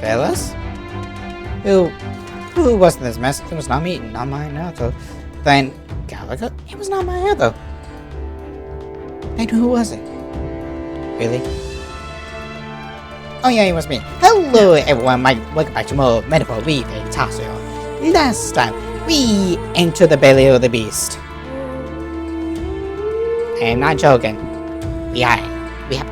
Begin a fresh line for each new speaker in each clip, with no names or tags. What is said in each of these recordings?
Fellas? Who was this mess? It was not me, not mine either. Then Gallagher? It was not mine either. Then who was it? Really? Oh yeah, it was me. Hello everyone, welcome back to more Metaphor refantazio. Last time, we entered the belly of the beast. And not joking. We have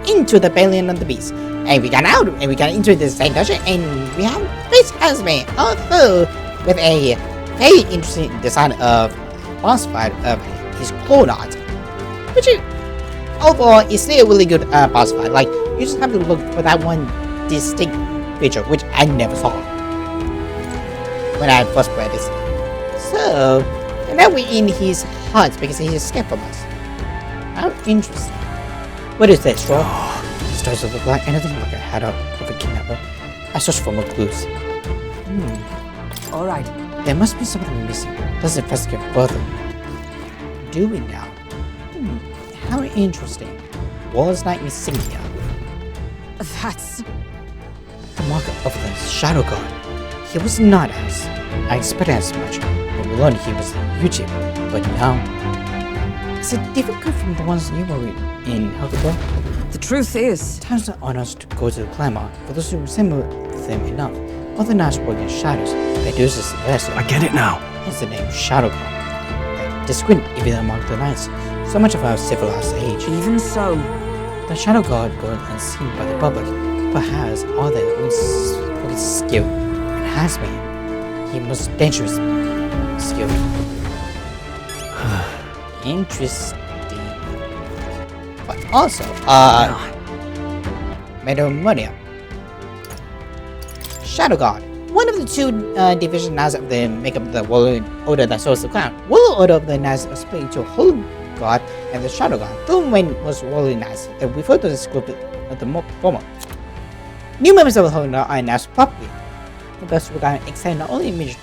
into the belly of the beast. And we got out, and we got into the same dungeon, and we have faced Heismay, although with a very interesting design of boss fight of his clone art. Which overall is still a really good boss fight. Like, you just have to look for that one distinct feature, which I never saw when I first played this. So, and now we're in his hut because he escaped from us. How interesting. What is that, Straw? This doesn't look like anything like a hideout of a kidnapper. I searched for more clues. Alright. There must be something missing. Let's investigate further. Do we now? How interesting. Was Knight insignia?
That's...
the marker of the Shadowguard. He was not as I expected as much, but we learned he was YouTube. But now, is it difficult from the ones you were in Heismay?
The truth is...
Times are on us to go to the Clamor. For those who resemble them enough, other knights work in shadows. They do this best.
I get it now.
Hence the name Shadowguard. Discreet even among the knights. So much of our civilized age.
Even so...
the Shadowguard go unseen by the public, but has all their own skill, and has been the most dangerous skill. Interesting. But also, Medomonia. Shadowguard. One of the two division knights of the make up the Warlord Order that soars the crown. Warlord Order of the Knights are split into Holy God and the Shadowguard. Though main was Warlord Knights, they refer to this group of the former. New members of the Holy Order are announced publicly. The best regard extend not only image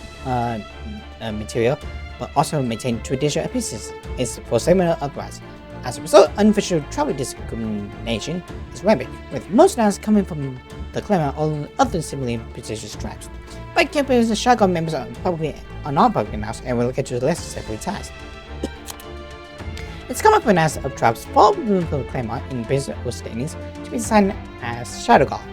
material, but also maintain traditional appearances is for similar otherwise. As a result, unofficial tribal discrimination is rampant, with most knights coming from the Clamor or other similarly prestigious tribes. By comparing the Shadowguard members are non-public knights, and will get to the less separate tasks. It's common for knights of tribes far removed from the Clamor in business or standings to be assigned as Shadowguard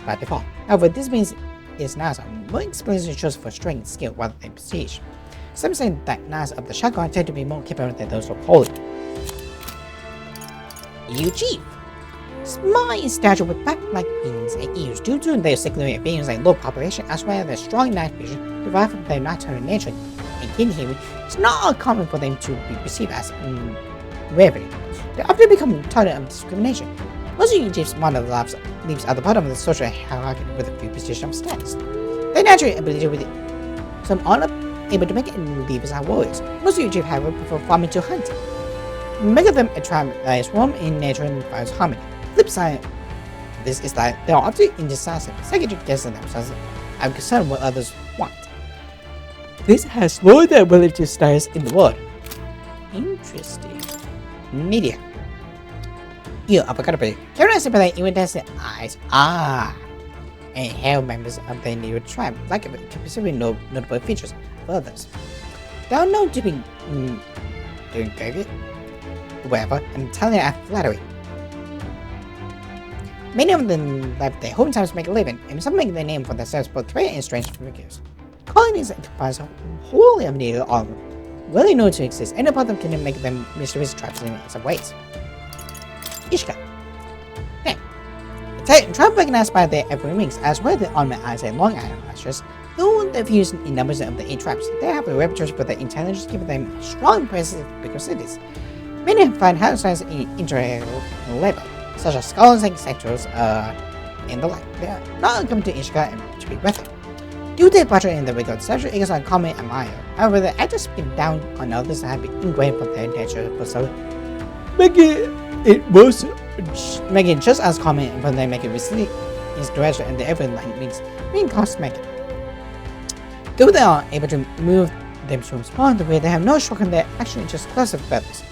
by default. However, this means its knights are more explicitly chosen for strength and skill rather than prestige. Some say that knights of the Shadowguard tend to be more capable than those of Holy. EU Chief. Small in stature with bat-like wings and ears due to their significant appearance and low population, as well as their strong night vision derived from their nocturnal nature and keen hearing, it's not uncommon for them to be perceived as reveling. They often become target of discrimination. Most EU Chiefs model lives at the bottom of the social hierarchy with a few positions of status. Their natural ability with some honor able to make it leave as warriors. Most EU Chiefs, however, prefer farming to hunting. Many of them attract that is warm in nature and requires harmony. Flip side of this is that they are often indecisive, second guessing themselves and concerned what others want. This has slowed their ability to status in the world. Interesting. Media. You avocado curious about the iridescent eyes. And hair members of the new tribe like it to perceive notable features of others. They are known to be doing good, whatever, and telling at flattery. Many of them left their hometowns to make a living, and some make their name for themselves both rare and strange figures. Colonies enterprise wholly of neither are well known to exist, and about them can make them mysterious tribes in some ways. Ishka. Then, tribe recognized by their every wings, as well as their ornament eyes and long eyelashes. Though they're fused in numbers of the 8 tribes, they have a reputation for their intelligence, giving them strong presence in bigger cities. Many find households in intellectual labor, such as scholars and sectors and the like. They are not uncommon to Ishka and to be weathered. Due to their budget in the regard, sexual is uncommon and admired. However, the actors speak down on others that have been ingrained from their nature, so making it just as common when they make it receive its direction and the every line means being cosmetic. Though they are able to move them to respond the way they have no shock in their action, just clusters of feathers.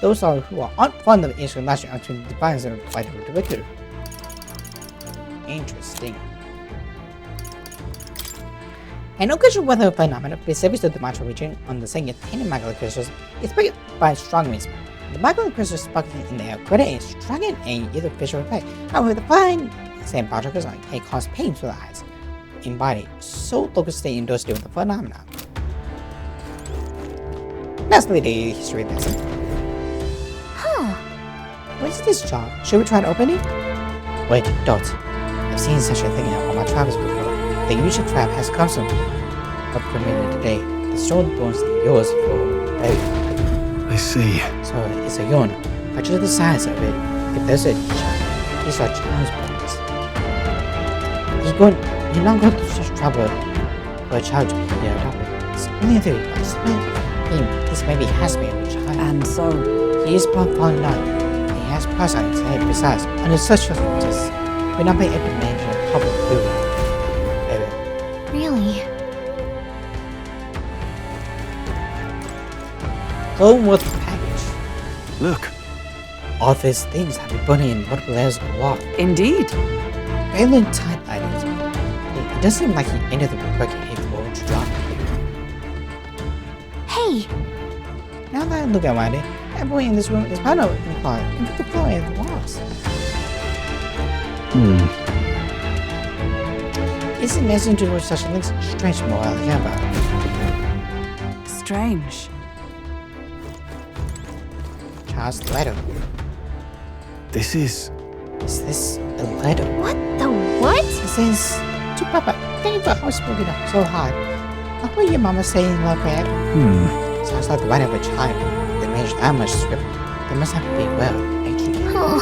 Those who are fond of Ishka largely are to define them by the director. Interesting. An occasional weather phenomenon preserves the Macho region on the same tiny magma crystals is breaking by strong winds. The magma crystals sparkling in the air create a striking and either visual effect. However, the fine sand particles can cause pain to the eyes and body, so locals stay indoors during the phenomenon. Lastly, the history lesson.
Huh.
What is this jar? Should we try to open it? Wait, don't. I've seen such a thing on my travels before. The usual trap has custom of committed today. The stone bones are yours for baby.
I see.
So it's a yawn. But just the size of it, if there's a child, these are child's bones. You're not going to such trouble for a child to be here. It's only a theory, but this maybe Heismay of a child.
And so,
He is born falling out. He has parts on his head besides. Under such circumstances, we're not being able to manage a public building.
Really?
Home with the package.
Look.
All these things have been burning in multiple layers of the wall.
indeed.
Failing tight items. It does seem like he entered the working eighth wall to drop.
Hey,
Now that I look around it, everyone in this room is part of the closet and put the floor in the walls. Isn't necessary to do such things strange more than about.
Strange.
Charles' letter.
This is...
Is this a letter?
what the what?
It says, to Papa, thank you for housekeeping so hard. I heard your mama saying like that. Sounds like the writing of a child. They managed that much script. They must have to be well educated.
Oh,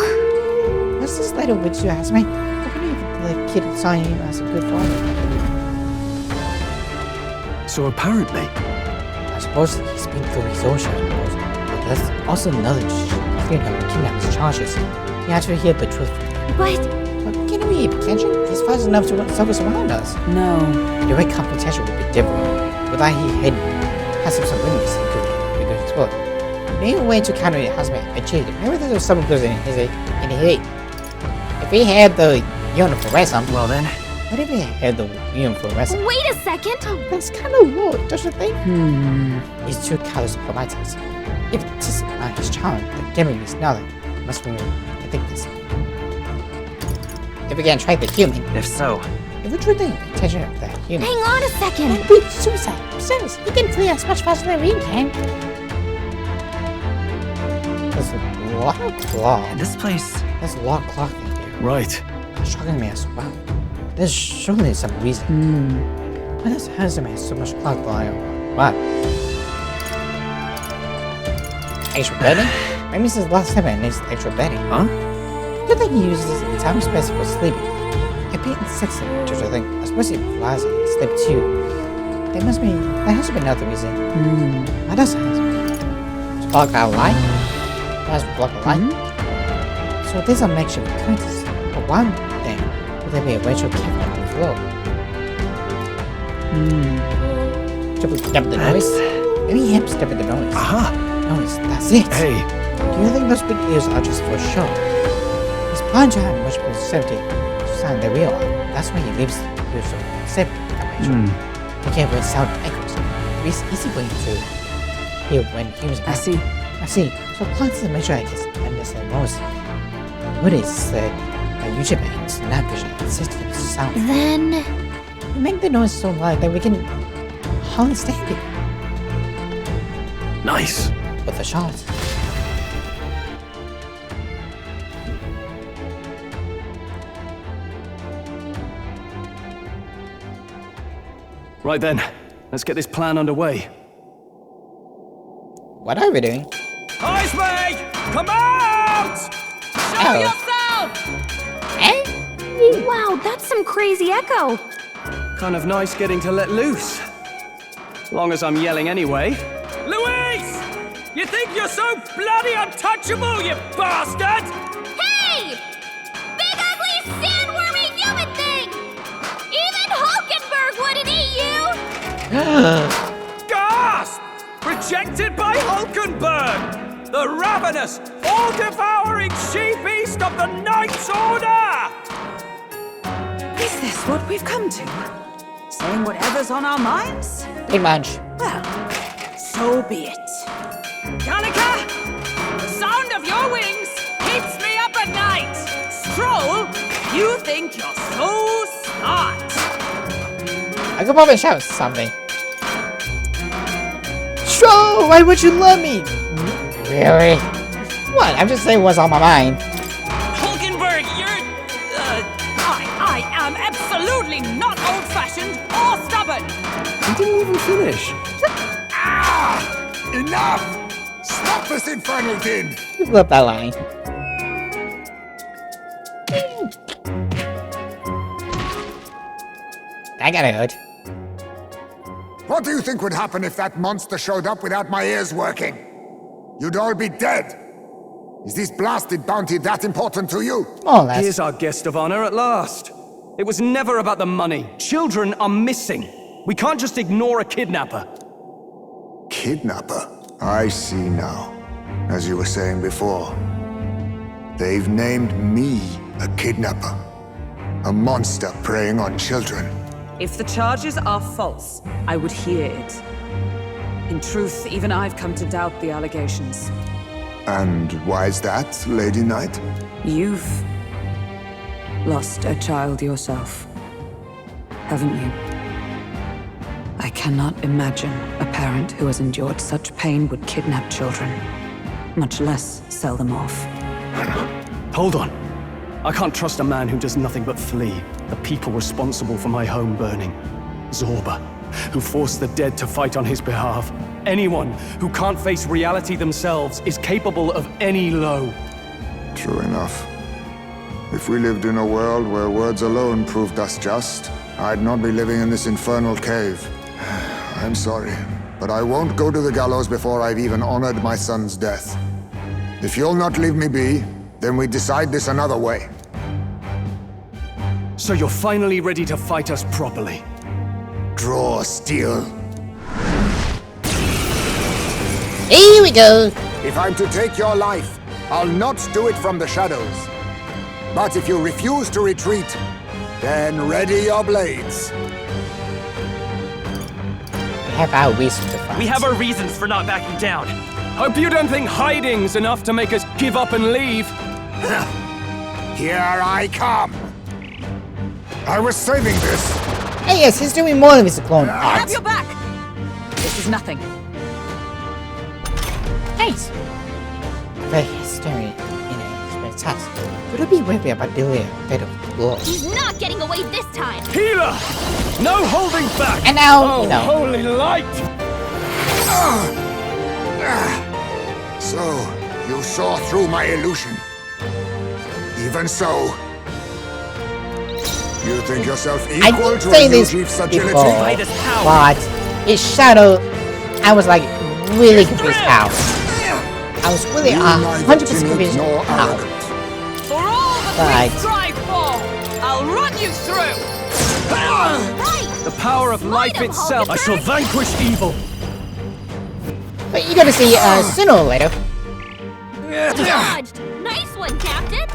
What's this letter with you, Heismay? I believe the kid saw him as a good father.
So apparently...
I suppose he's been through his own shadows, but there's also another kidnapping charges. He had to hear the truth.
but
But can we pay attention? He's fast enough to focus around us.
No.
The way confrontation would be different. Without he hidden, has some witness we could explore. Maybe a way to counter it has been achieved. Maybe there's some good in his heat. If he had the unit for ransom,
Well then...
what if he had the unit for ransom?
wait a second.
That's kind of low, don't you think?
Hmm.
He's too callous to provide us. If this is not his child, then giving is nothing. Must be, I think this. If we can track the human,
If so...
if we treat the attention of the human,
Hang on a second.
that'd be suicide. Besides, he can flee us much faster than we can. There's a lot of claw.
This place...
There's a lot of cloth in here.
Right.
Shocking me as well. There's surely some reason. Why does Heismay have so much cloth lying around? What? Extra bedding? Maybe since last time I needs extra bedding.
Huh?
Good thing he uses his time space for sleeping. I beat in 6 which I think, especially if flies and sleep too. There has to be another reason. Why does Heismay? To block our light? Why does it block the light? So these are makeshift curtains. But one thing, will there be a ritual cabinet on the floor? Should we step the noise? Maybe him step in the noise.
Aha!
Noise, that's it!
Hey!
Do you think those big ears are just for show? He's bound to have much more safety to sound than we are. That's why he leaves here so safe that way. He can't really sound echoes. It's easy for him to hear when humans
I see.
I see. So plants to make sure I can understand most. What is said by YouTube aids, not vision, system sound.
Then
You make the noise so loud that we can hardly stand it.
Nice!
With the shots.
Right then, let's get this plan underway.
What are we doing?
Heismay! Come out!
Show
yourself!
Eh?
Wow, that's some crazy echo.
Kind of nice getting to let loose. Long as I'm yelling anyway.
Louise! You think you're so bloody untouchable, you bastard?
Hey! Big ugly sandwormy human thing! Even Hulkenberg wouldn't eat you!
Gasp! Rejected by Hulkenberg! The ravenous, all-devouring she-beast of the Knight's Order!
this what we've come to? Saying whatever's on our minds?
Pretty much.
Well, so be it.
Kanika! The sound of your wings keeps me up at night. Stroll, you think you're so smart.
I could probably shout something. Sure, why would you love me? Really? What? I'm just saying what's on my mind.
Hulkenberg, you're... I am absolutely not old-fashioned or stubborn.
He didn't even finish.
Enough! Stop this infernal din!
Just love that line. That got hurt.
What do you think would happen if that monster showed up without my ears working? You'd all be dead. Is this blasted bounty that important to you?
More or less.
Here's our guest of honor at last. It was never about the money. Children are missing. We can't just ignore a kidnapper.
Kidnapper? I see now. As you were saying before, they've named me a kidnapper. A monster preying on children.
If the charges are false, I would hear it. In truth, even I've come to doubt the allegations.
And why is that, Lady Knight?
You've lost a child yourself, haven't you? I cannot imagine a parent who has endured such pain would kidnap children, much less sell them off.
Hold on. I can't trust a man who does nothing but flee. The people responsible for my home burning. Zorba, who forced the dead to fight on his behalf. Anyone who can't face reality themselves is capable of any low.
True enough. If we lived in a world where words alone proved us just, I'd not be living in this infernal cave. I'm sorry, but I won't go to the gallows before I've even honored my son's death. If you'll not leave me be, then we decide this another way.
So you're finally ready to fight us properly.
Draw steel.
Here we go.
If I'm to take your life, I'll not do it from the shadows. But if you refuse to retreat, then ready your blades.
We have our reasons to fight.
We have our reasons for not backing down. Hope you don't think hiding's enough to make us give up and leave.
Here I come. I was saving this.
Hey, yes, he's doing more than his clone
I have
art.
your back! This is nothing.
Nice. Very stirring, fantastic. Could it be wary about dealing a bit of blood?
He's not getting away this time.
Healer! No holding back!
And now,
Oh,
you know.
holy light!
So, you saw through my illusion. Even so, you think yourself
I
equal
did
to
say
a
this
Yuji's
before,
agility?
Fight us power.
but his shadow, I was like really confused how. I was really
You
100%
neither timid
confused
nor
how.
arrogant.
For all that
Right.
we strive for, I'll run you through.
Right.
The power of life
him,
itself. I
Hulkenberg.
shall vanquish evil.
But you're gonna see sooner or later.
Dodged. Nice one, Captain.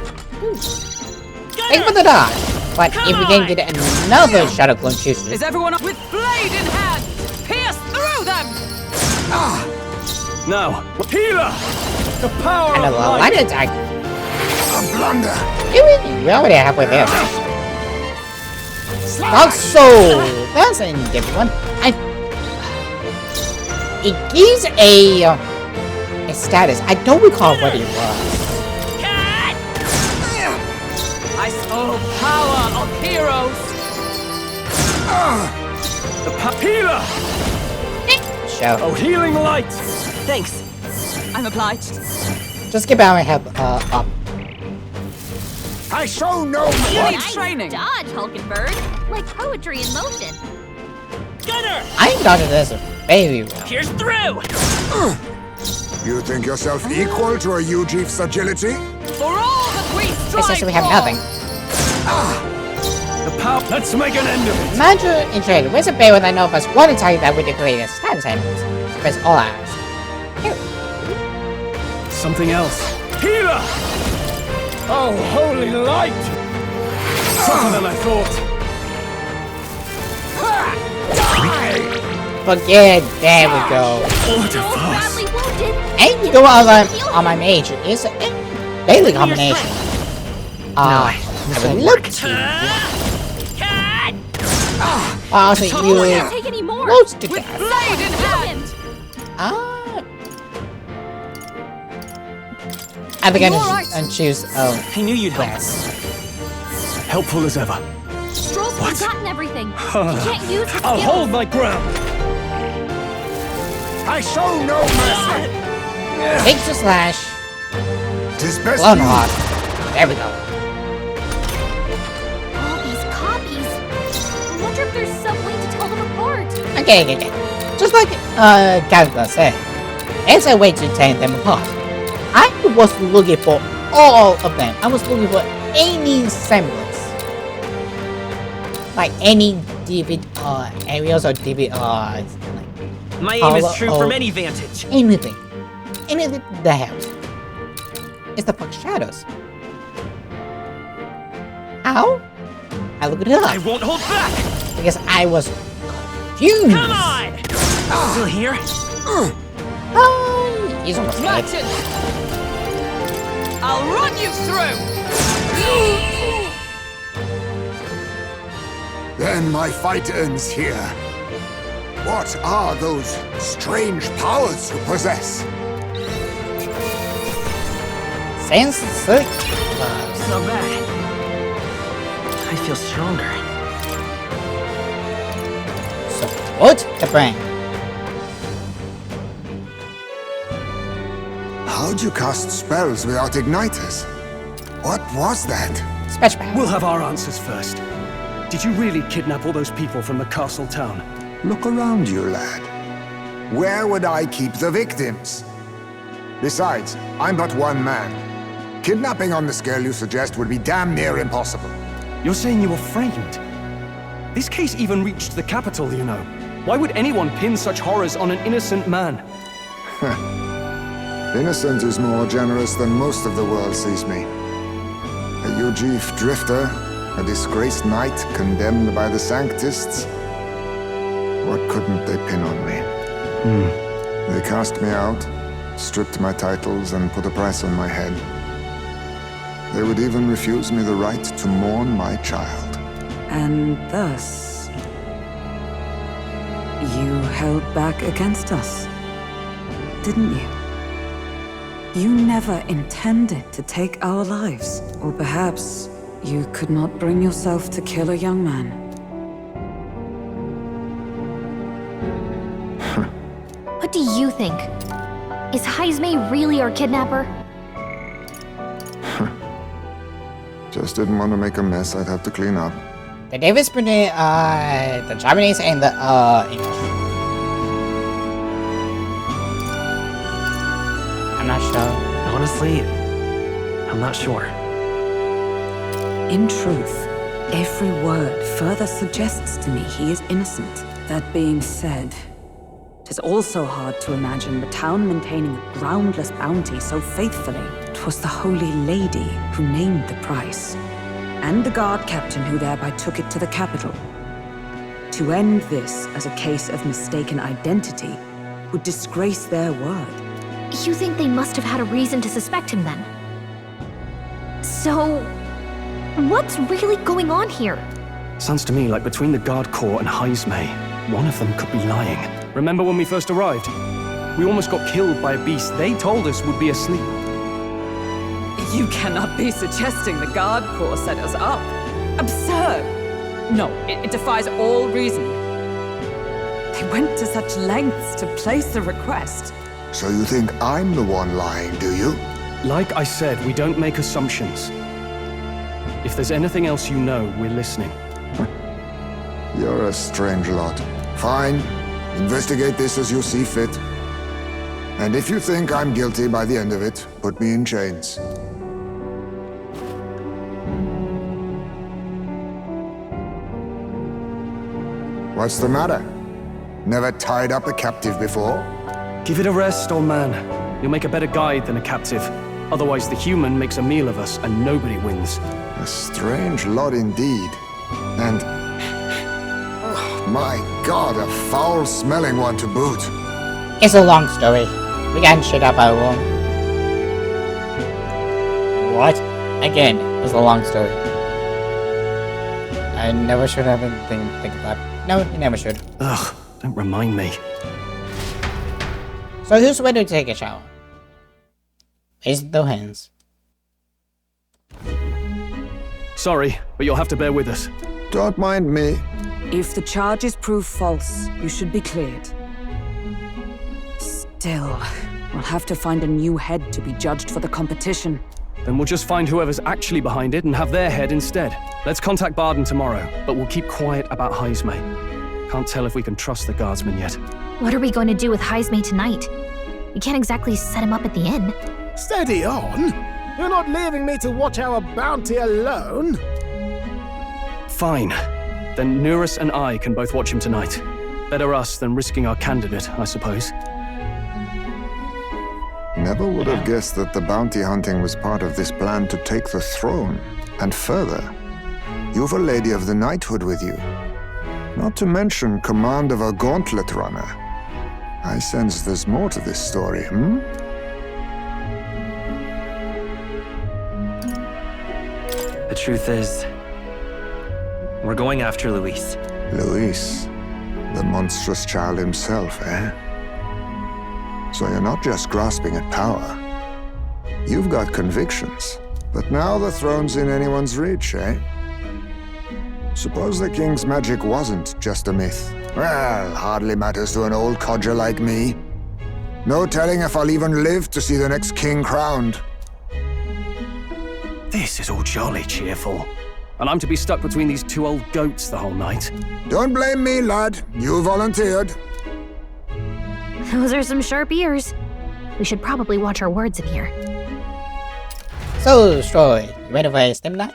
Thank for the dodge. But if we can get another Shadow Clone Chooser,
Is everyone up with blade in hand? Pierce through them.
Now, healer! The power
and a
of light.
light attack.
A blunder.
We're already halfway there. Dark Soul. That's a different one. It gives a status. I don't recall what it was.
Cat! I saw power of heroes.
The healer!
Show.
Oh, healing light!
Thanks. I'm obliged.
Just keep our head up.
I show no
You need
Nice
training.
dodge, Hulkenberg. Like poetry in motion.
Gunner!
I dodged this very well.
Pierce through.
You think yourself equal to a Yuji's agility?
For all that we strive
Essentially, we have
for.
nothing.
The power. Let's make an end of it.
Imagine in trade, where's a bear with I know of us one attack that would declare a status enemies? Press all eyes.
Something else. Healer! Oh, holy light! Tougher than I thought.
Forget. There we go.
Badly wounded.
And you go on my mage. It's a daily combination. I would look to also you
Can't take any more.
close to death.
Blade in hand!
I think
You alright?
I choose
I knew you'd help.
yes.
Helpful as ever.
Stroll's
What?
forgotten everything. He can't use his
I'll
skills.
hold my ground.
I show no mercy.
Takes a slash.
'Tis best
Blown
you-
off. There we go.
All these copies. I wonder if there's some way to tell them apart.
Okay. Just like Gavin said, there's a way to tell them apart. I was looking for all of them. I was looking for any semblance. Like any David areas or David like
My aim is
Hollow-
true from any vantage.
anything. Anything that helps. It's the fuck shadows. How? I looked it
I
up
won't hold back!
because I was confused.
Come on! Still here?
He's almost dead.
Match it! I'll run you through!
Then my fight ends here. What are those strange powers you possess?
Sense search.
Not bad. I feel stronger.
So what the brain?
How'd you cast spells without igniters? What was that?
Special power.
We'll have our answers first. Did you really kidnap all those people from the castle town?
Look around you, lad. Where would I keep the victims? Besides, I'm but one man. Kidnapping on the scale you suggest would be damn near impossible.
You're saying you were framed? This case even reached the capital, you know. Why would anyone pin such horrors on an innocent man?
Innocent is more generous than most of the world sees me. A Ujif drifter, a disgraced knight condemned by the Sanctists. What couldn't they pin on me? They cast me out, stripped my titles, and put a price on my head. They would even refuse me the right to mourn my child.
And thus, you held back against us, didn't you? You never intended to take our lives. Or perhaps you could not bring yourself to kill a young man.
What do you think? Is Heismay really our kidnapper?
Just didn't want to make a mess I'd have to clean up.
The difference between the Japanese and the English. I'm not sure.
Honestly, I'm not sure.
In truth, every word further suggests to me he is innocent. That being said, it is also hard to imagine the town maintaining a groundless bounty so faithfully. 'Twas the Holy Lady who named the price, and the guard captain who thereby took it to the capital. To end this as a case of mistaken identity would disgrace their word.
You think they must have had a reason to suspect him then? So, what's really going on here?
Sounds to me like between the Guard Corps and Heismay, one of them could be lying. Remember when we first arrived? We almost got killed by a beast they told us would be asleep.
You cannot be suggesting the Guard Corps set us up. Absurd! No, it defies all reason. They went to such lengths to place the request.
So you think I'm the one lying, do you?
Like I said, we don't make assumptions. If there's anything else you know, we're listening.
You're a strange lot. Fine. Investigate this as you see fit. And if you think I'm guilty by the end of it, put me in chains. What's the matter? Never tied up a captive before?
Give it a rest, old man. You'll make a better guide than a captive. Otherwise, the human makes a meal of us, and nobody wins.
A strange lot indeed. And My god, a foul-smelling one to boot.
It's a long story. We got shit up our room. What? Again, it was a long story. I never should have anything to think about. No, you never should.
Ugh, don't remind me.
So who's ready to take a shower? Raise no hands.
Sorry, but you'll have to bear with us.
Don't mind me.
If the charges prove false, you should be cleared. Still, we'll have to find a new head to be judged for the competition.
Then we'll just find whoever's actually behind it and have their head instead. Let's contact Barden tomorrow, but we'll keep quiet about Heismay. Can't tell if we can trust the guardsman yet.
What are we going to do with Heismay tonight? We can't exactly set him up at the inn.
Steady on! You're not leaving me to watch our bounty alone!
Fine. Then Nurus and I can both watch him tonight. Better us than risking our candidate, I suppose.
Never would have guessed that the bounty hunting was part of this plan to take the throne. And further, you've a lady of the knighthood with you. Not to mention command of a gauntlet runner. I sense there's more to this story, hmm?
The truth is, we're going after Luis.
Luis, the monstrous child himself, eh? So you're not just grasping at power. You've got convictions. But now the throne's in anyone's reach, eh? Suppose the king's magic wasn't just a myth. Well, hardly matters to an old codger like me. No telling if I'll even live to see the next king crowned.
This is all jolly cheerful. And I'm to be stuck between these two old goats the whole night.
Don't blame me, lad. You volunteered.
Those are some sharp ears. We should probably watch our words in here.
So, Stroy, you ready for a stem night?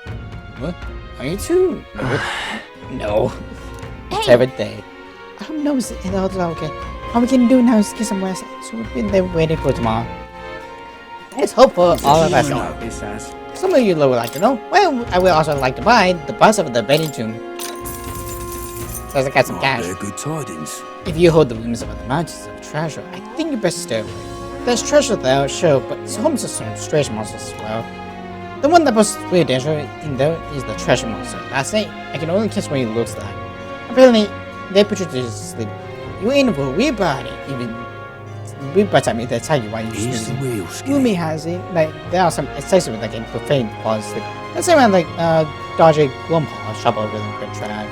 What? Are you too? No. It's every day. Oh no, it's all okay. All we can do now is get some rest, so we've been there waiting for tomorrow. Let's hope for all of us. Some of you would like to know. Well, I would also like to buy the bus of the Betty Tomb. So I got some cash.
Good tidings.
If you hold the rooms of the mountains of treasure, I think you best stay away. There's treasure there, sure, but it's home to some strange monsters as well. The one that poses real danger in there is the treasure monster. Last night, I can only guess what he looks like. Apparently, they put you to sleep. You ain't for real body, even real by the time they tell you why you
He's the
sleep.
real
Lumi has it, like, there are some accessories that can profane falls asleep. The same one like, dodgy Glumhall shop over the good trap.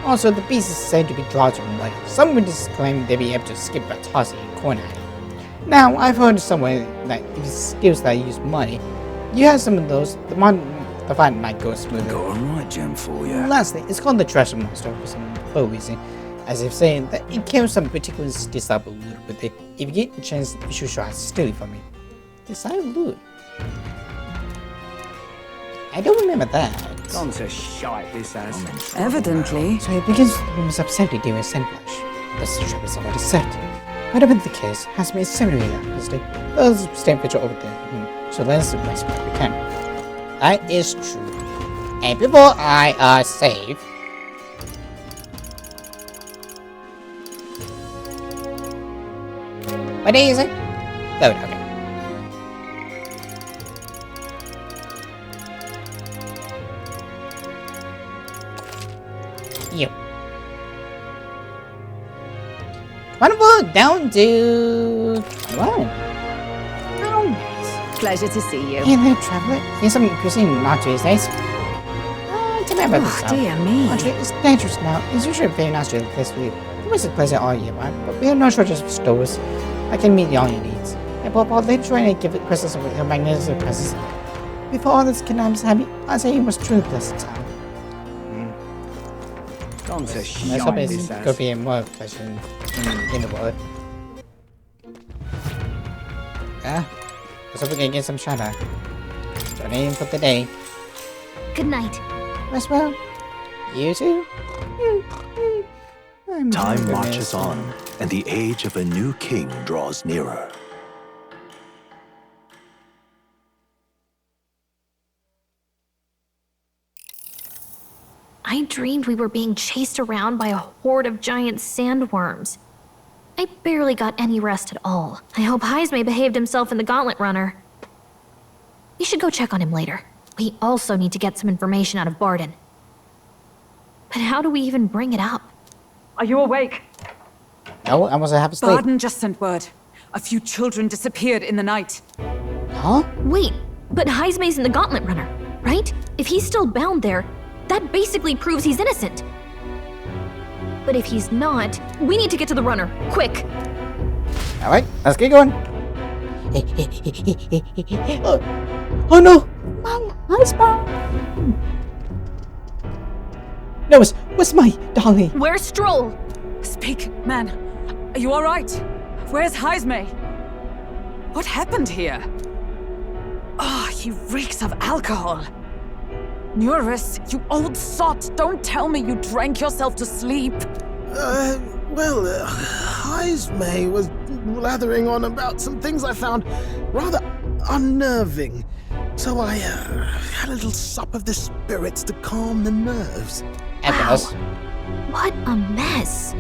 Also, the beast is said to be larger than life. Some witnesses claim they'd be able to skip a tossing and corn at it. Now, I've heard somewhere that if it's skills that use money, you have some of those, the fight might go smoother.
Got a right gem for you.
Lastly, it's called the treasure monster for some low reason, as if saying that it carries some particular desirable loot with it. If you get a chance, you should try to steal it from me. Desirable loot? I don't remember that.
Gone to shite, this has.
Evidently.
So it begins with the rumors of safety during Sandflash. The trap is already set. Whatever the case, has made similarly obviously. There's a stamp picture over there. So let's rest what we can. That is true. And before I save. What day is it? Oh, okay. You. Wonderful, down to... Wow. Oh, nice.
Pleasure to see you.
Hey there, traveler. Here's some cuisine not these days. Tell me about this.
Oh, dear me.
Country is dangerous now. It's usually a very nice to place for you. There is a place all year round, but we have no shortage of stores. I can meet all your needs. And Bob, they try to give it Christmas with your magnificent presence. Before all this can happy, I say you must truly bless the town.
Gone to
Let's hope
shite,
it's
this
going
has.
to be more pleasant in the world. Yeah. Let's hope we can get some shadow. Join in for the day.
Good night.
Rest well. You too.
Time marches on, and the age of a new king draws nearer.
I dreamed we were being chased around by a horde of giant sandworms. I barely got any rest at all. I hope Heismay behaved himself in the Gauntlet Runner. We should go check on him later. We also need to get some information out of Barden. But how do we even bring it up?
Are you awake?
No, I must have a sleep.
Barden just sent word. A few children disappeared in the night.
Huh?
Wait, but Heismay's in the Gauntlet Runner, right? If he's still bound there, that basically proves he's innocent. But if he's not, we need to get to the runner, quick!
Alright, let's get going. Oh no! My husband! No, what's my darling?
Where's Stroll?
Speak, man. Are you alright? Where's Heismay? What happened here? Ah, he reeks of alcohol. Neurus, you old sot, don't tell me you drank yourself to sleep.
Heismay was blathering on about some things I found rather unnerving. So I had a little sup of the spirits to calm the nerves.
Wow. What a mess.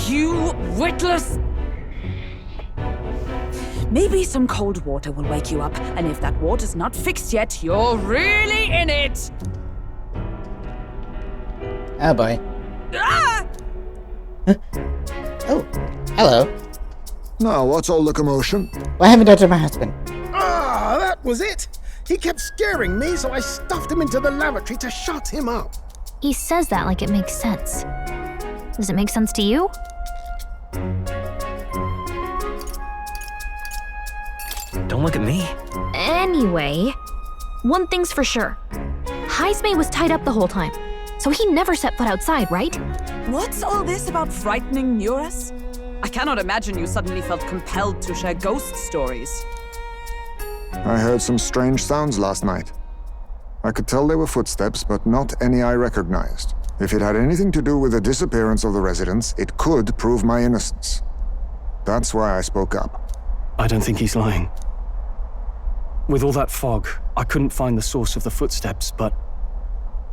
You witless... Maybe some cold water will wake you up, and if that water's not fixed yet, you're really in it!
Oh boy.
Ah!
Huh? Oh, hello.
Now, what's all the commotion?
What happened to my husband?
Ah, that was it! He kept scaring me, so I stuffed him into the lavatory to shut him up.
He says that like it makes sense. Does it make sense to you?
Don't look at me.
Anyway, one thing's for sure. Heismay was tied up the whole time, so he never set foot outside, right?
What's all this about frightening Neurus? I cannot imagine you suddenly felt compelled to share ghost stories.
I heard some strange sounds last night. I could tell they were footsteps, but not any I recognized. If it had anything to do with the disappearance of the residents, it could prove my innocence. That's why I spoke up.
I don't think he's lying. With all that fog, I couldn't find the source of the footsteps, but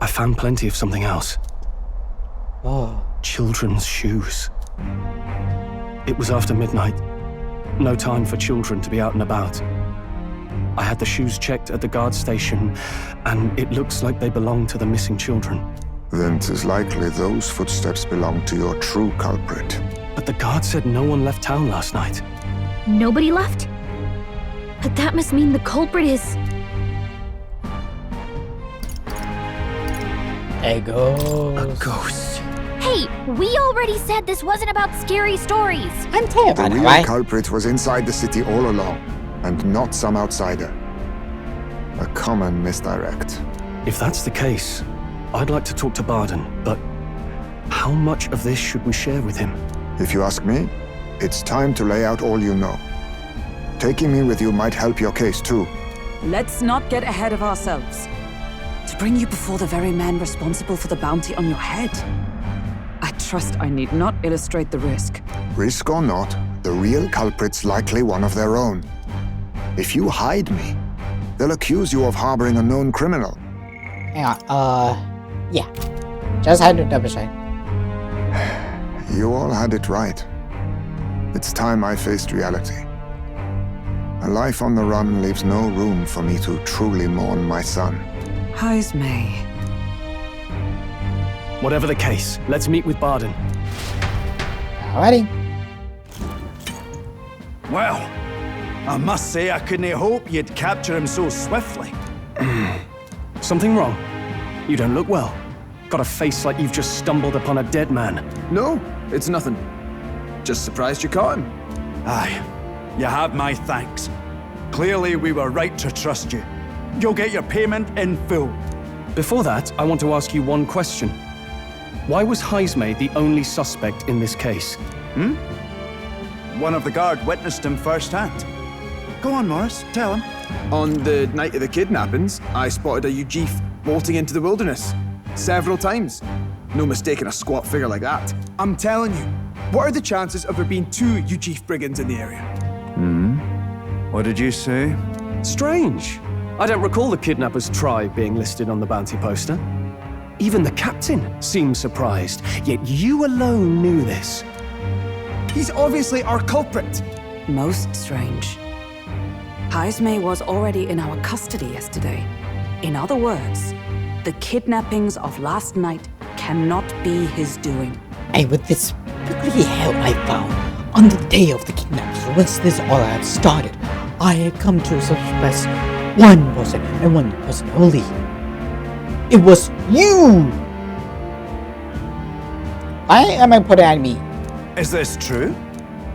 I found plenty of something else.
Oh.
Children's shoes. It was after midnight. No time for children to be out and about. I had the shoes checked at the guard station, and it looks like they belong to the missing children.
Then 'tis likely those footsteps belong to your true culprit.
But the guard said no one left town last night.
Nobody left? But that must mean the culprit is...
A ghost.
A ghost.
Hey, we already said this wasn't about scary stories.
I'm
The
terrified,
real
right?
culprit was inside the city all along, and not some outsider. A common misdirect.
If that's the case, I'd like to talk to Barden, but how much of this should we share with him?
If you ask me, it's time to lay out all you know. Taking me with you might help your case too.
Let's not get ahead of ourselves. To bring you before the very man responsible for the bounty on your head. I trust I need not illustrate the risk.
Risk or not, the real culprit's likely one of their own. If you hide me, they'll accuse you of harboring a known criminal.
Hang on, yeah. Just had to double check.
You all had it right. It's time I faced reality. A life on the run leaves no room for me to truly mourn my son.
Heismay.
Whatever the case, let's meet with Barden.
Alrighty.
Well, I must say I couldn't hope you'd capture him so swiftly.
Something wrong? You don't look well. Got a face like you've just stumbled upon a dead man.
No, it's nothing. Just surprised you caught him.
Aye, you have my thanks. Clearly we were right to trust you. You'll get your payment in full.
Before that, I want to ask you one question. Why was Heismay the only suspect in this case?
One of the guard witnessed him firsthand. Go on, Morris, tell him.
On the night of the kidnappings, I spotted a Ujif bolting into the wilderness. Several times. No mistaking a squat figure like that. I'm telling you, what are the chances of there being 2 Ujif brigands in the area?
What did you say?
Strange. I don't recall the kidnapper's tribe being listed on the bounty poster. Even the captain seemed surprised, yet you alone knew this.
He's obviously our culprit.
Most strange. Heismay was already in our custody yesterday. In other words, the kidnappings of last night cannot be his doing.
And with this prickly hair I found on the day of the kidnappings, once this all had started, I had come to suspect one person and one person only. It was you! Why am I putting at me?
Is this true?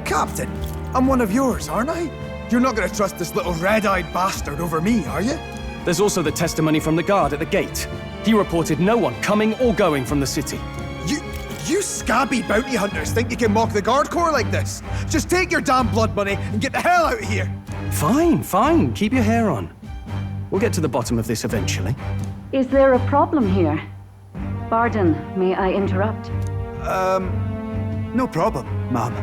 Captain, I'm one of yours, aren't I? You're not gonna trust this little red-eyed bastard over me, are you?
There's also the testimony from the guard at the gate. He reported no one coming or going from the city.
You scabby bounty hunters think you can mock the Guard Corps like this? Just take your damn blood money and get the hell out of here!
Fine, fine. Keep your hair on. We'll get to the bottom of this eventually.
Is there a problem here? Pardon, may I interrupt?
No problem, ma'am.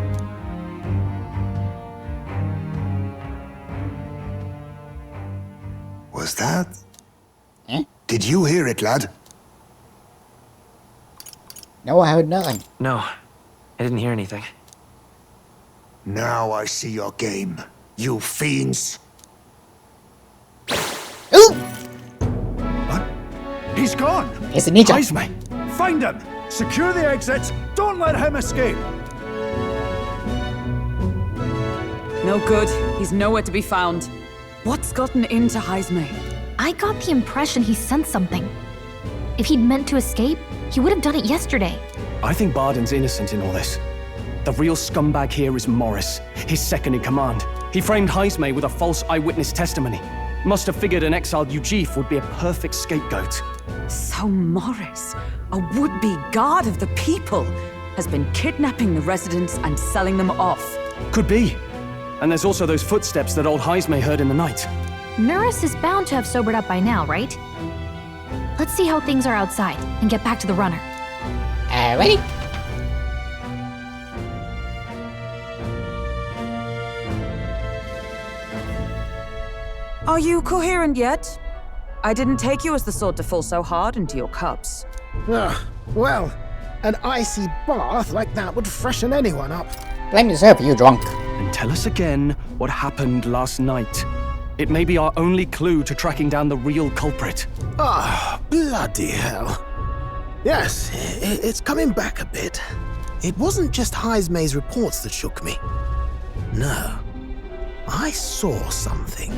Was that?
Eh?
Did you hear it, lad?
No, I heard nothing.
No, I didn't hear anything.
Now I see your game, you fiends.
Ooh!
What? He's gone!
It's a ninja.
Heismay, find him! Secure the exits! Don't let him escape!
No good. He's nowhere to be found. What's gotten into Heismay?
I got the impression he sensed something. If he'd meant to escape, he would have done it yesterday.
I think Barden's innocent in all this. The real scumbag here is Morris, his second in command. He framed Heismay with a false eyewitness testimony. Must have figured an exiled Ujif would be a perfect scapegoat.
So Morris, a would-be guard of the people, has been kidnapping the residents and selling them off.
Could be. And there's also those footsteps that old Heismay heard in the night.
Norris is bound to have sobered up by now, right? Let's see how things are outside and get back to the runner.
Ready?
Are you coherent yet? I didn't take you as the sort to fall so hard into your cups.
Well, an icy bath like that would freshen anyone up.
Blame yourself, you drunk.
And tell us again what happened last night. It may be our only clue to tracking down the real culprit.
Ah, bloody hell. Yes, it's coming back a bit. It wasn't just Heismay's reports that shook me. No, I saw something.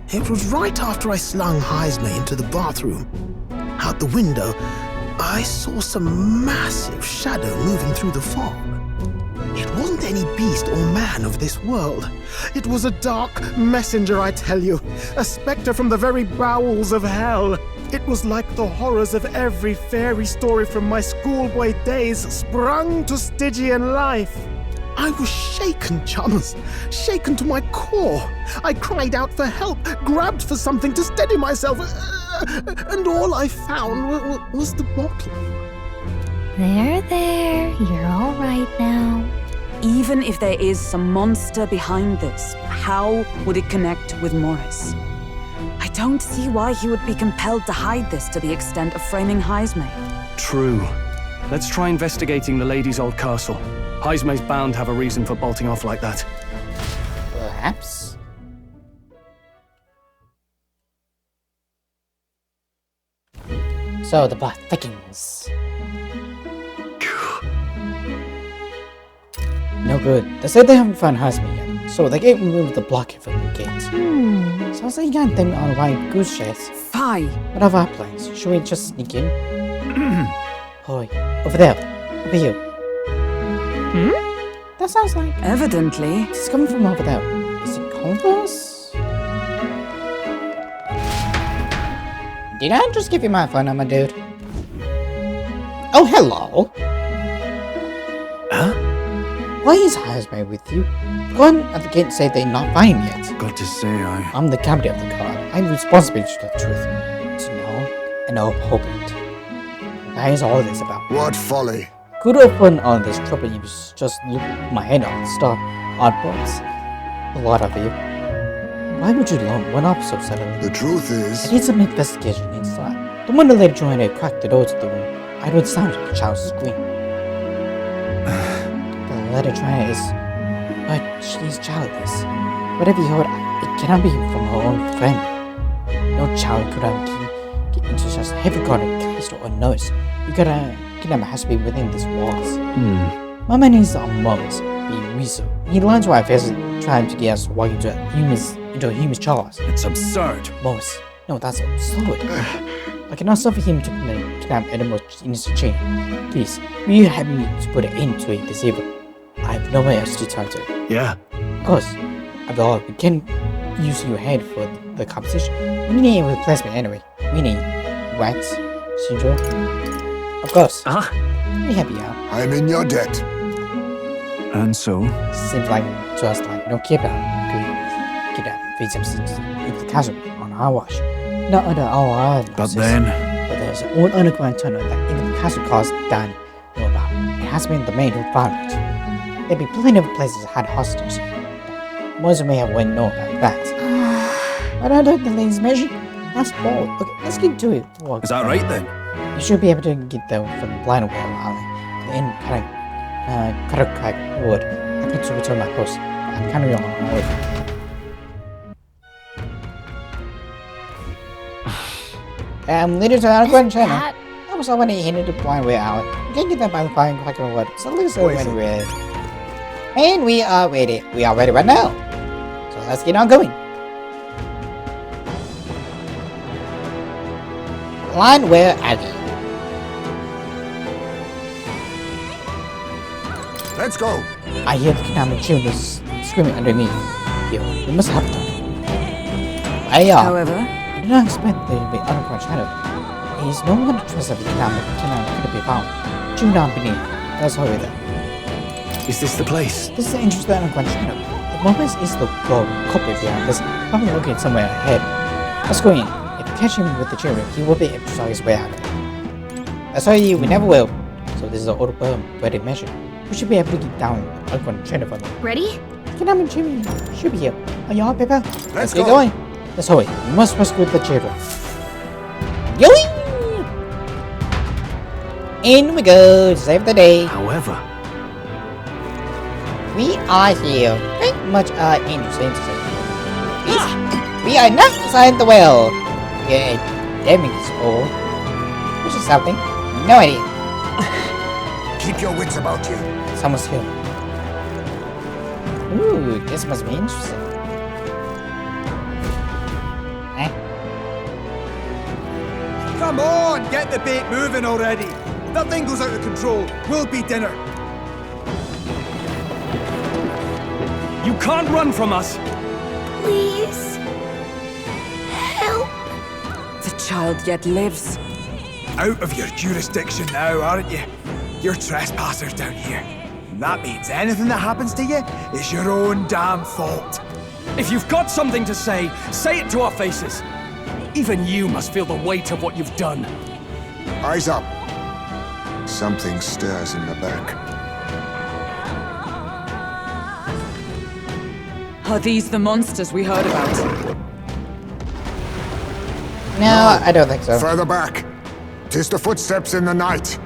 It was right after I slung Heismay into the bathroom. Out the window, I saw some massive shadow moving through the fog. It wasn't any beast or man of this world. It was a dark messenger, I tell you. A specter from the very bowels of hell. It was like the horrors of every fairy story from my schoolboy days sprung to Stygian life. I was shaken, chums. Shaken to my core. I cried out for help, grabbed for something to steady myself, and all I found was the bottle.
There. You're all right now.
Even if there is some monster behind this, how would it connect with Morris? I don't see why he would be compelled to hide this to the extent of framing Heismay.
True. Let's try investigating the lady's old castle. Heismay's bound to have a reason for bolting off like that.
Perhaps. So the plot thickens. No good. They said they haven't found Heismay yet, so they gave removed the blockade from the gate. Sounds like you got them on a wild goose chase.
Fie!
What are our plans? Should we just sneak in? Hoi, over there. Over here. That sounds like...
Evidently.
It's coming from over there. Is it coming for us? Did I just give you my phone number, dude? Oh, hello.
Huh?
Why is Heismay with you? The guard at the gate said they're not finding him yet.
Got to say,
I'm the captain of the guard. I'm responsible for the truth. To know and uphold it. That is all this about.
What folly?
Could open all this trouble you just look my head on stop oddballs. A lot of you. Why would you run up so suddenly?
The truth is...
I need some investigation inside. The moment the lady joiner cracked the door to the room, I heard the sound of the child's scream. The lady joiner is... but she's childless. Whatever you heard, it cannot be from her own family. No child could have get into such a heavy-guarded castle unnoticed. You gotta... kidnapper has to be within these walls. My man is on Mars, being Rizzo. He learns why Fez trying to get us walk into a human's jaws.
It's absurd.
Mars. No, that's absurd. I cannot suffer him to kidnap animals in his chain. Please, will you help me to put an end to this evil? I have nowhere else to turn to.
Yeah.
Of course. After all, we can use your head for the competition. We need a replacement anyway. We need Wax, Shinjo. Of course. Let me help you out.
I'm in your debt.
And so?
Seems like to us like no kidnap could kidnap Ep17 in the castle on our watch. Not under our eyes.
But then...
But there's an old underground tunnel that even the castle calls Dan know about. It has been the man who found it. There'd be plenty of places that had hostages. Most may have wouldn't know about that. But I don't the lady's measure. That's bold. Okay, let's get to it.
Is that right then?
You should be able to get there from the blind whale island. Then cut a crack wood. I need to return my post. I'm kind of on my way. Later to our grand channel. I was already hinted the blind whale island. You can get that by the blind cracker wood. So let's go anyway. And we are ready. We are ready right now. So let's get on going. Blind whale island.
Let's go.
I hear the kidnapping children screaming underneath. Here, we must have them.
However,
I did not expect there to be underground shadow. It is no wonder trace of the kidnapping could be found. Do not beneath. Let's hurry then.
Is this the place?
This is the interesting underground shadow. The moment is the culprit behind this. Probably looking somewhere ahead. Let's go in. If you catch him with the children, he will be able to saw his way out. That's all you, we never will. So this is an old ready measure. We should be able to get down underground shadow for me.
Ready?
Kidnapping children should be here. Are you all prepared?
Let's
get
go.
going. Let's hurry. We must rescue the children. Yoing! In we go to save the day.
However,
we are here. Very much interesting to say. We are not inside the well. Yeah, damn it, old. Which is something. No idea.
Keep your wits about you.
Someone's here. Ooh, this must be interesting.
Come on, get the bait moving already. That thing goes out of control. We'll be dinner.
you can't run from us.
Please. Help.
The child yet lives.
Out of your jurisdiction now, aren't you? You're trespassers down here. And that means anything that happens to you is your own damn fault.
If you've got something to say it to our faces. Even you must feel the weight of what you've done.
Eyes up. Something stirs in the back.
Are these the monsters we heard about?
No, I don't think so.
Further back. 'Tis the footsteps in the night.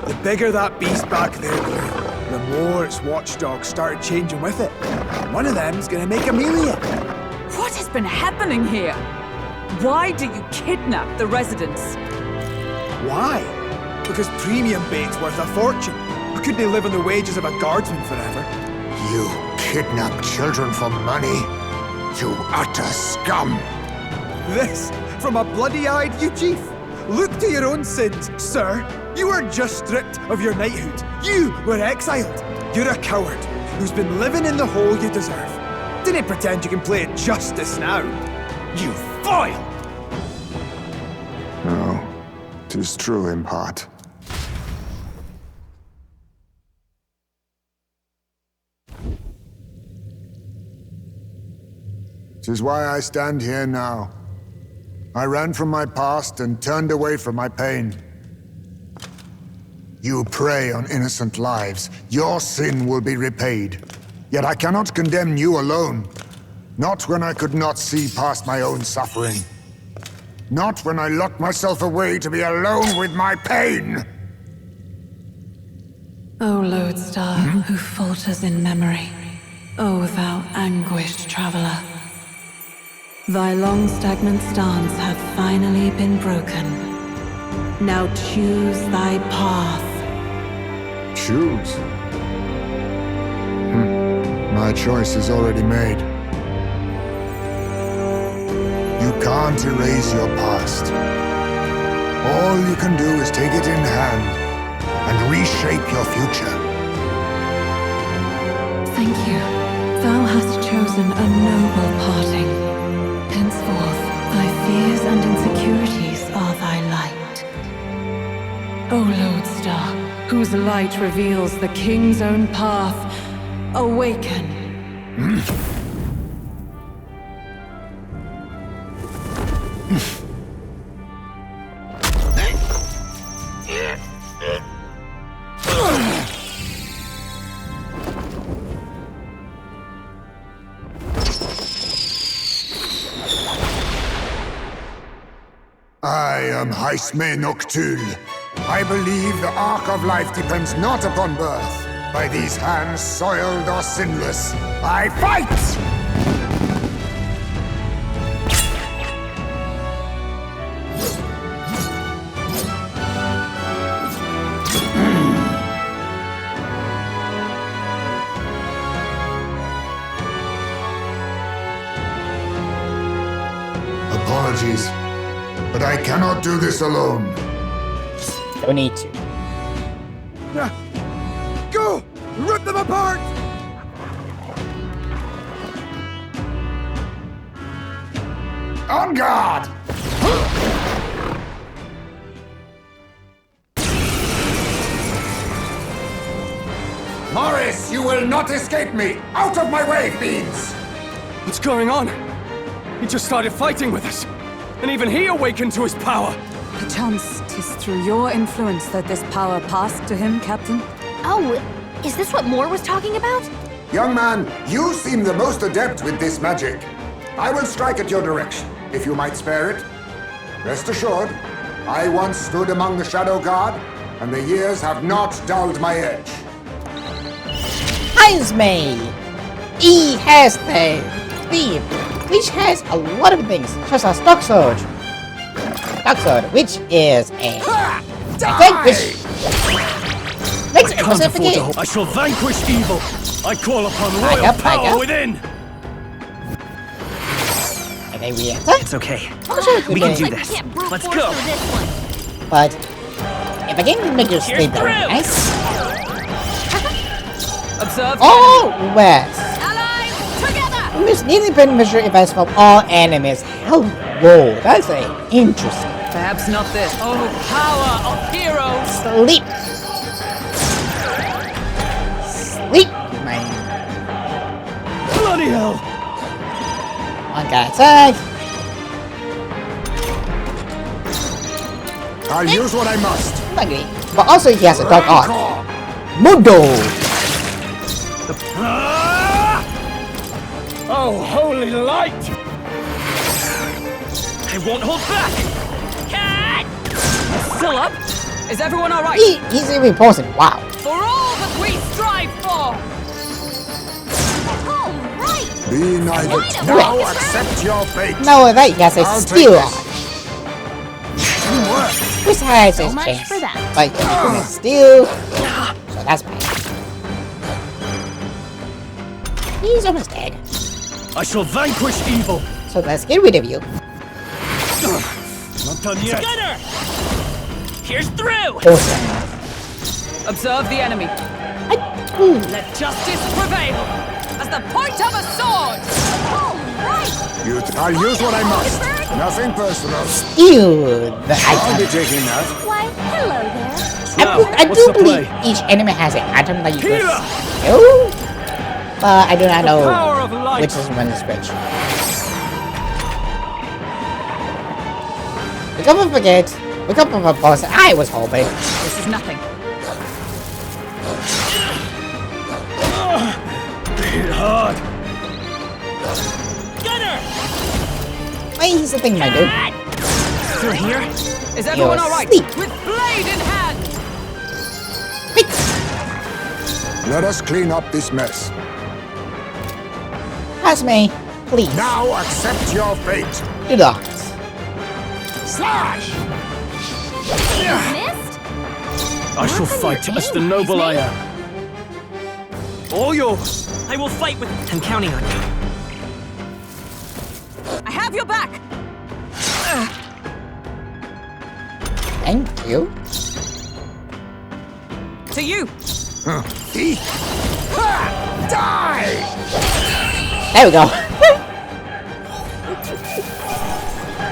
The bigger that beast back there grew, the more its watchdogs started changing with it. One of them's gonna make a meal of you.
What has been happening here? Why do you kidnap the residents?
Why? Because premium bait's worth a fortune. I couldn't live on the wages of a guardsman forever.
You kidnap children for money? You utter scum!
This from a bloody-eyed Chief. Look to your own sins, sir. You were just stripped of your knighthood. You were exiled. You're a coward who's been living in the hole you deserve. Didn't pretend you can play at justice now. You foil!
No, 'tis true in part. Tis why I stand here now. I ran from my past and turned away from my pain. You prey on innocent lives. Your sin will be repaid. Yet I cannot condemn you alone. Not when I could not see past my own suffering. Not when I lock myself away to be alone with my pain!
O lodestar, who falters in memory, O thou anguished traveler. Thy long stagnant stance hath finally been broken. Now choose thy path.
Choose? My choice is already made. You can't erase your past. All you can do is take it in hand and reshape your future.
Thank you. Thou hast chosen a noble parting. Henceforth, thy fears and insecurities are thy light. O lodestar, whose light reveals the king's own path, awaken.
I am Heismay Noctul. I believe the arc of life depends not upon birth. By these hands, soiled or sinless, I fight! Apologies, but I cannot do this alone.
Don't need to.
Go! Rip them apart!
On guard! Morris, you will not escape me! Out of my way, fiends!
What's going on? He just started fighting with us. And even he awakened to his power.
Perchance 'tis through your influence that this power passed to him, Captain?
Oh, is this what Moore was talking about?
Young man, you seem the most adept with this magic. I will strike at your direction, if you might spare it. Rest assured, I once stood among the Shadowguard, and the years have not dulled my edge.
Heismay! He has the thief, which has a lot of things, such as Stock Sword. Stock Sword, which is a attack which makes it possible to get.
I shall vanquish evil. I call upon royal power within.
Okay, we enter.
It's okay.
Oh,
We can do this. Let's go.
But if I can make you stay there, nice.
Observe.
Oh, West.
Allies, together!
We must nearly measure events from all enemies. Hello, that's interesting.
Perhaps not this. Oh, power of heroes!
Sleep. Sleep, man.
Bloody hell!
One guy attack.
I'll use what I must.
Agree. But also he has a dark art. Mundo.
Oh, holy light! I won't hold back!
Still up? Is everyone alright?
He's even pausing. Wow.
For all that we strive for!
All right.
Be neither. Now accept your fate.
No, that he has a
I'll
steel
take
art. Which has
So
his
much
chance.
for that.
But it's steel. So that's bad. He's almost dead.
I shall vanquish evil.
So let's get rid of you.
Not done yet.
Gunner! Here's through!
Awesome.
Observe the enemy. Let justice prevail! As the point of a sword!
All right.
I'll use what I must. Nothing personal.
Ew.
I'll be taking that.
Why, hello there.
I do believe each enemy has an item that you can skill. But I do not know which is one is which. We can't forget. We can't forget a boss I was hoping.
This is nothing.
Hit hard.
Gunner!
Why is the thing, my dude?
Through here?
Is everyone all right?
sleep.
With blade in hand!
Let us clean up this mess.
Heismay, please.
Now accept your fate.
Do that.
Slash!
Missed?
I shall fight as the noble I am. All yours.
I will fight with. I'm counting on you.
I have your back!
Thank you.
To you!
Thief! Ha! Die!
There we go.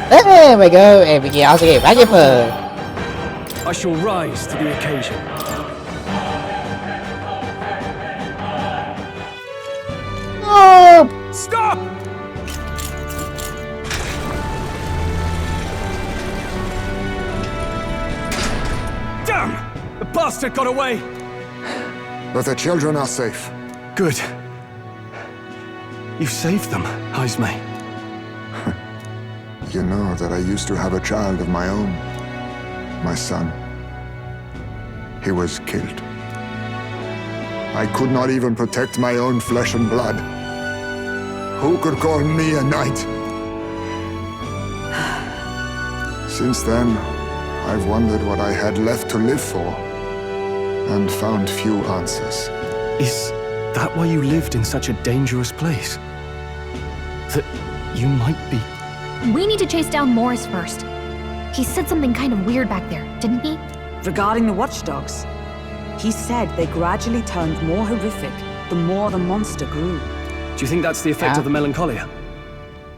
There we go. And we can also get back in for.
I shall rise to the occasion.
Oh,
Stop! Damn! The bastard got away!
But the children are safe.
Good. You saved them, Heismay.
You know that I used to have a child of my own. My son. He was killed. I could not even protect my own flesh and blood. Who could call me a knight? Since then, I've wondered what I had left to live for, and found few answers.
Is that why you lived in such a dangerous place? That you might be...
We need to chase down Morris first. He said something kind of weird back there, didn't he?
Regarding the watchdogs, he said they gradually turned more horrific the more the monster grew.
Do you think that's the effect of the melancholia?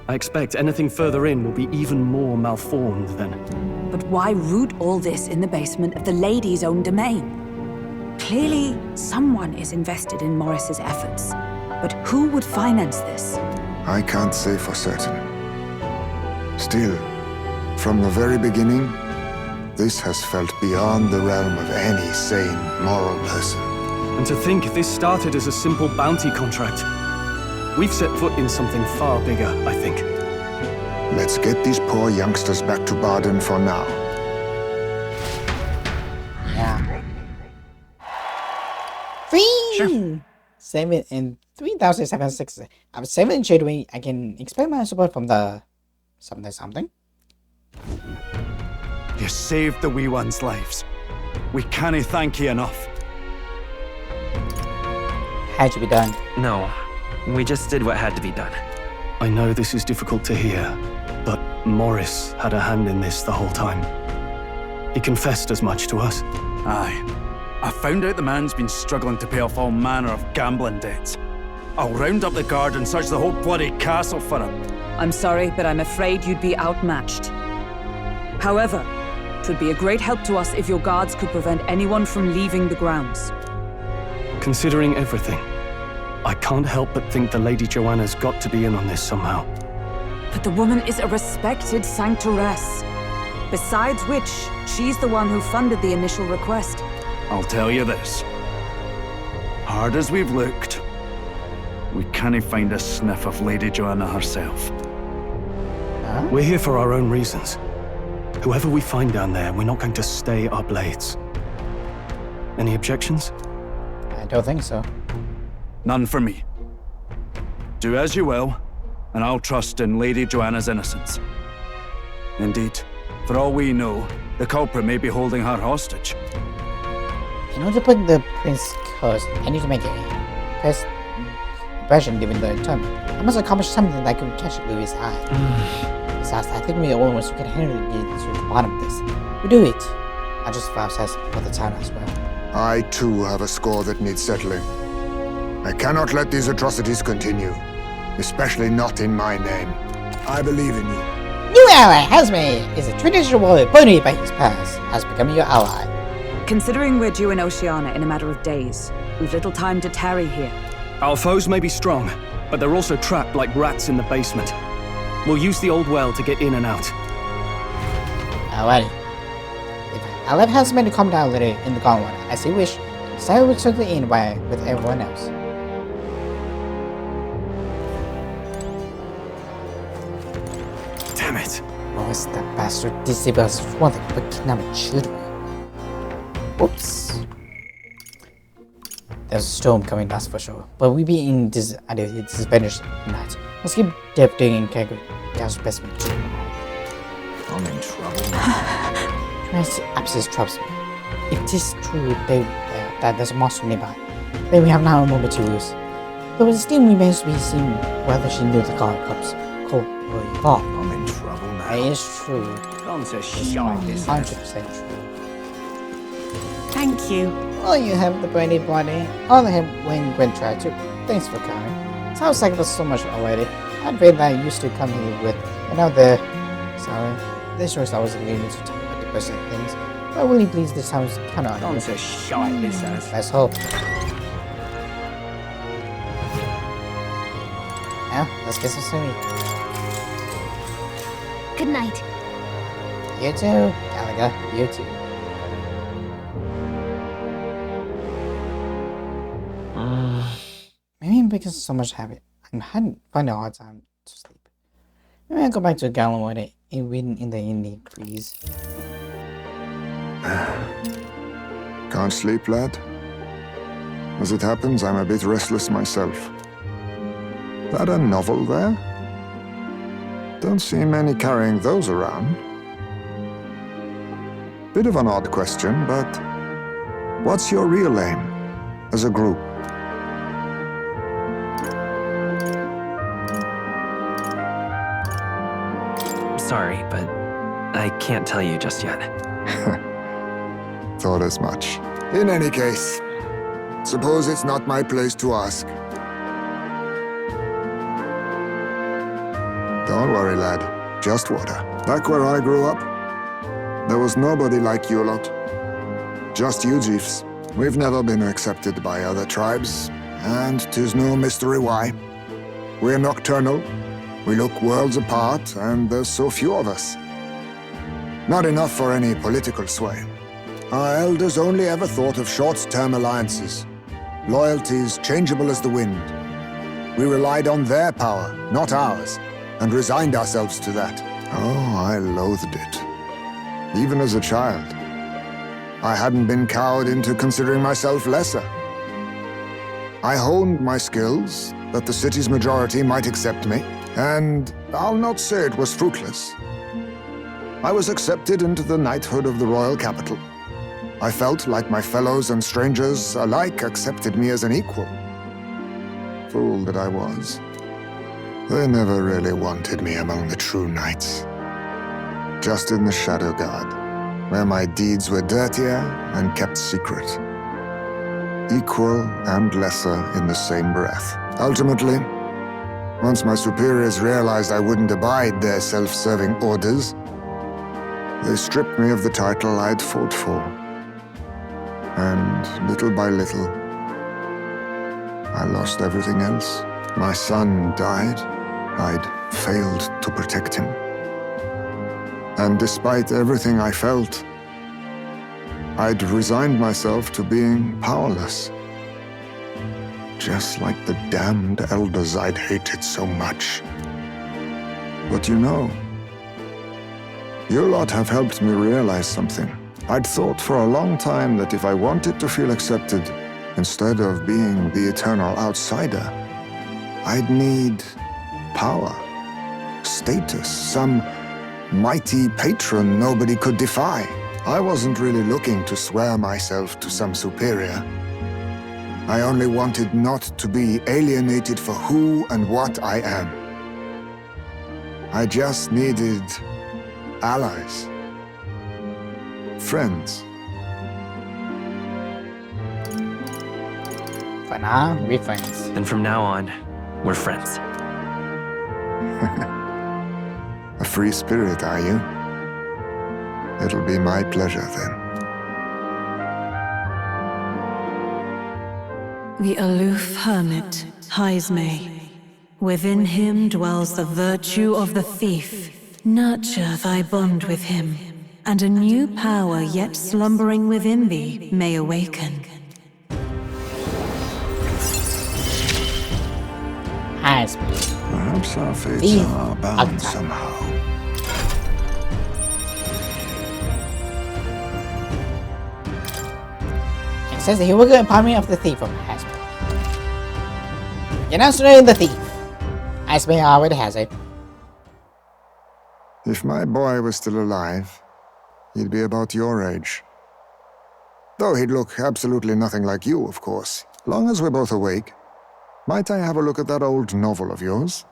I expect anything further in will be even more malformed then.
But why root all this in the basement of the lady's own domain? Clearly, someone is invested in Morris's efforts. But who would finance this?
I can't say for certain. Still, from the very beginning, this has felt beyond the realm of any sane, moral person.
And to think this started as a simple bounty contract. We've set foot in something far bigger, I think.
Let's get these poor youngsters back to Baden for now.
Yeah. 3,760. I'm 7 shadowing. I can expect my support from the something.
You saved the wee ones' lives. We can't thank you enough.
Had to be done.
No, we just did what had to be done.
I know this is difficult to hear, but Morris had a hand in this the whole time. He confessed as much to us.
Aye. I found out the man's been struggling to pay off all manner of gambling debts. I'll round up the guard and search the whole bloody castle for him.
I'm sorry, but I'm afraid you'd be outmatched. However, it would be a great help to us if your guards could prevent anyone from leaving the grounds.
Considering everything, I can't help but think the Lady Joanna's got to be in on this somehow.
But the woman is a respected sanctoress. Besides which, she's the one who funded the initial request.
I'll tell you this. Hard as we've looked, we can't find a sniff of Lady Joanna herself.
We're here for our own reasons. Whoever we find down there, we're not going to stay our blades. Any objections?
I don't think so.
None for me. Do as you will, and I'll trust in Lady Joanna's innocence. Indeed, for all we know, the culprit may be holding her hostage.
In order to put the prince curse, I need to make a first impression given the term. I must accomplish something that could catch it with his eye. Besides, I think we're the only ones who can handle get to the bottom of this. We do it. I just vow says for the town as well.
I too have a score that needs settling. I cannot let these atrocities continue, especially not in my name. I believe in you.
New ally, Heismay, is a traditional warrior appointed by his past, has become your ally.
Considering we're due in Oceania in a matter of days, we've little time to tarry here.
Our foes may be strong, but they're also trapped like rats in the basement. We'll use the old well to get in and out.
Alrighty. I'll let Heismay to come down later in the gauntlet as he wish. So I will circle in with everyone else.
Damn it.
Well, Yes, that bastard disables one thing, but kidnapping children. Whoops. There's a storm coming, that's for sure. But we be in this disadvantage tonight. Let's keep doing in Kegger. That's best we do.
I'm in trouble.
Trinity abscess traps me. If it is true that there's a monster nearby, then we have now a moment to lose. Though it still remains to be seen whether she knew the guard cups called evolved.
I'm in trouble now.
It is true.
Gone to
It's
shite this
100% true.
Thank you.
Oh, you have the brainy body. Oh, the head when Gwen tried to. Thanks for coming. Sounds like there's so much already. I'd read that I used to come here with another. Sorry. This was I was leaving to talk about the person things. But really, please, this sounds kind of.
Gone to shite this ass.
Let's hope. Now, let's get some sleep.
Good night.
You too, Gallagher. You too. Maybe because of so much habit, I hadn't find a hard time to sleep. Maybe I'll go back to a gallon one day and read in the indie trees.
Can't sleep, lad? As it happens, I'm a bit restless myself. That a novel there? Don't see many carrying those around. Bit of an odd question, but what's your real aim as a group?
Sorry, but I can't tell you just yet.
Thought as much. In any case, suppose it's not my place to ask. Don't worry, lad. Just water. Back where I grew up, there was nobody like you lot. Just you chiefs. We've never been accepted by other tribes, and 'tis no mystery why. We're nocturnal. We look worlds apart, and there's so few of us. Not enough for any political sway. Our elders only ever thought of short-term alliances, loyalties changeable as the wind. We relied on their power, not ours, and resigned ourselves to that. Oh, I loathed it. Even as a child. I hadn't been cowed into considering myself lesser. I honed my skills, that the city's majority might accept me, and I'll not say it was fruitless. I was accepted into the knighthood of the royal capital. I felt like my fellows and strangers alike accepted me as an equal. Fool that I was. They never really wanted me among the true knights. Just in the Shadowguard, where my deeds were dirtier and kept secret. Equal and lesser in the same breath. Ultimately, once my superiors realized I wouldn't abide their self-serving orders, they stripped me of the title I'd fought for. And little by little, I lost everything else. My son died. I'd failed to protect him. And despite everything I felt, I'd resigned myself to being powerless. Just like the damned elders I'd hated so much. But you know, you lot have helped me realize something. I'd thought for a long time that if I wanted to feel accepted, instead of being the eternal outsider, I'd need power, status, some mighty patron nobody could defy. I wasn't really looking to swear myself to some superior. I only wanted not to be alienated for who and what I am. I just needed allies. Friends.
For now, we're friends.
And from now on, we're friends.
A free spirit, are you? It'll be my pleasure then.
The aloof hermit, Heismay. Within him dwells the virtue of the thief. Nurture thy bond with him, and a new power yet slumbering within thee may awaken.
Heismay.
Perhaps our fates are bound somehow.
says that he will get apartment of the thief from Heismay. You're now surrounding the thief. Heismay already has it.
If my boy was still alive, he'd be about your age. Though he'd look absolutely nothing like you, of course. Long as we're both awake. Might I have a look at that old novel of yours?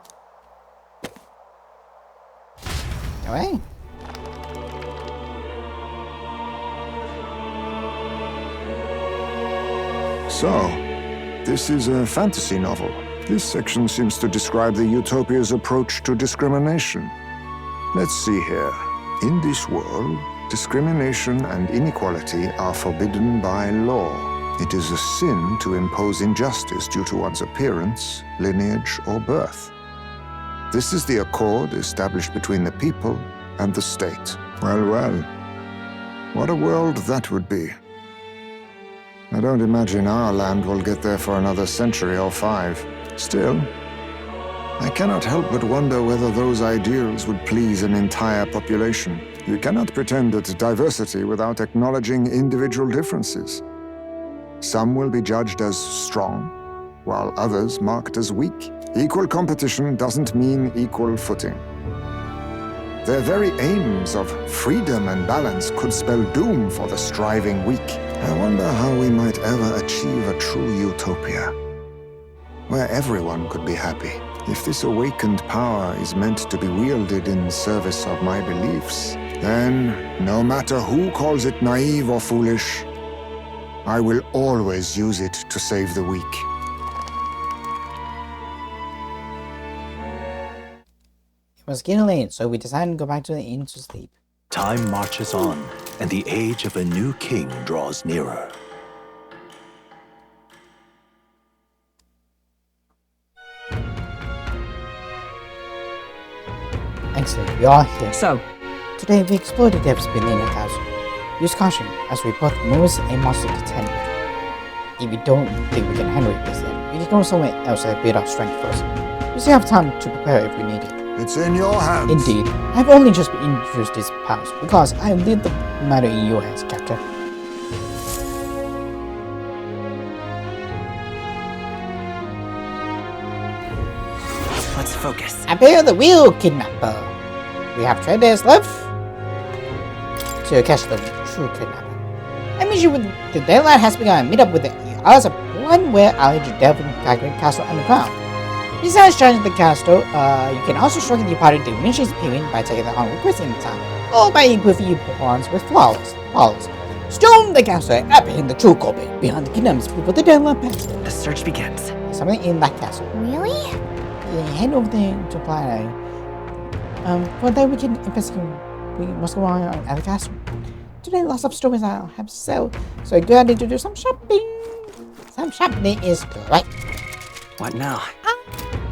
Go ahead.
So, this is a fantasy novel. This section seems to describe the Utopia's approach to discrimination. Let's see here. In this world, discrimination and inequality are forbidden by law. It is a sin to impose injustice due to one's appearance, lineage, or birth. This is the accord established between the people and the state. Well, well. What a world that would be. I don't imagine our land will get there for another century or 5. Still, I cannot help but wonder whether those ideals would please an entire population. You cannot pretend at diversity without acknowledging individual differences. Some will be judged as strong, while others marked as weak. Equal competition doesn't mean equal footing. Their very aims of freedom and balance could spell doom for the striving weak. I wonder how we might ever achieve a true utopia, where everyone could be happy. If this awakened power is meant to be wielded in service of my beliefs, then, no matter who calls it naive or foolish, I will always use it to save the weak.
It was getting late, so we decided to go back to the inn to sleep.
Time marches on, and the age of a new king draws nearer.
Excellent, we are here.
So,
Today we explore the depths beneath the castle. Use caution as we both moves a monster to tend with. If we don't think we can handle it this yet, we can go somewhere else and build our strength first. We still have time to prepare if we need it.
It's in your hands.
Indeed. I've only just been introduced to these powers because I leave the matter in your hands, Captain.
Let's focus.
Appear the real kidnapper. We have 3 days left to catch the true kidnapper. That means the deadline has begun. Meet up with the others of one where I'll lead you delve into the castle underground. Besides charging the castle, you can also strike the party dimensions appearing by taking the on requesting the time, or by equipping your pawns with flowers. Storm the castle and apprehend the true culprit behind the kingdoms before the deadline passes.
The search begins.
There's something in that castle.
Really?
Yeah, head over there to apply. For that we can investigate. We must go on at the castle. Today, lots of stories I have to sell, so go ahead to do some shopping. Some shopping is great.
What now?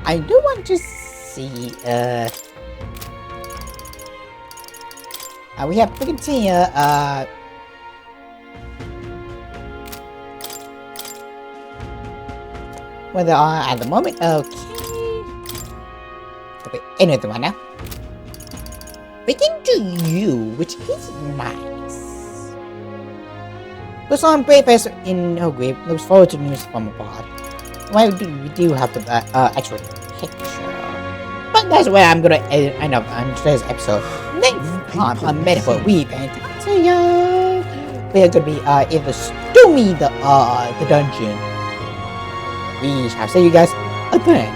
I do want to see, we have freaking here, where they are at the moment. Okay, another one now. Speaking to you, which is nice. Goes on brave person in her grave, looks forward to news from abroad. Well, we do have the actual picture. But that's where I'm gonna end up on today's episode. Next time on Metaphor, we are gonna be in the Stormy the dungeon. We shall see you guys again.